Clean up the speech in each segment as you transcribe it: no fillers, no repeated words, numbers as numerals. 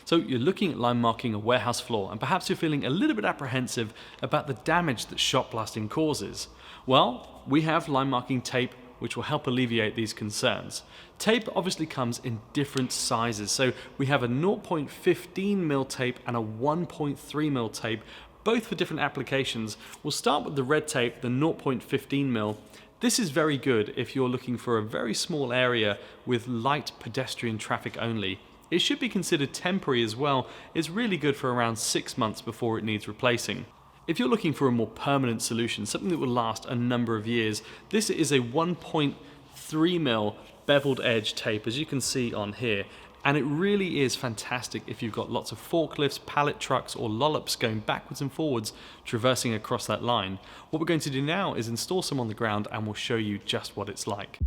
So you're looking at line marking a warehouse floor, and perhaps you're feeling a little bit apprehensive about the damage that shot blasting causes. Well, we have line marking tape which will help alleviate these concerns. Tape obviously comes in different sizes, so we have a 0.15mm tape and a 1.3mm tape, both for different applications. We'll start with the red tape, the 0.15mm. This is very good if you're looking for a very small area with light pedestrian traffic only. It should be considered temporary as well. It's really good for around 6 months before it needs replacing. If you're looking for a more permanent solution, something that will last a number of years, this is a 1.3mm beveled edge tape, as you can see on here. And it really is fantastic if you've got lots of forklifts, pallet trucks, or lollops going backwards and forwards, traversing across that line. What we're going to do now is install some on the ground, and we'll show you just what it's like.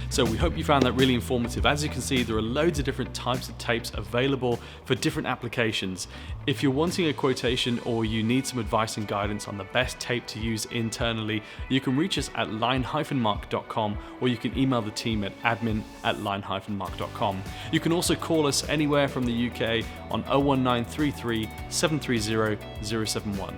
So we hope you found that really informative. As you can see, there are loads of different types of tapes available for different applications. If you're wanting a quotation or you need some advice and guidance on the best tape to use internally, you can reach us at line-mark.com, or you can email the team at admin@line-mark.com. You can also call us anywhere from the UK on 01933 730 071.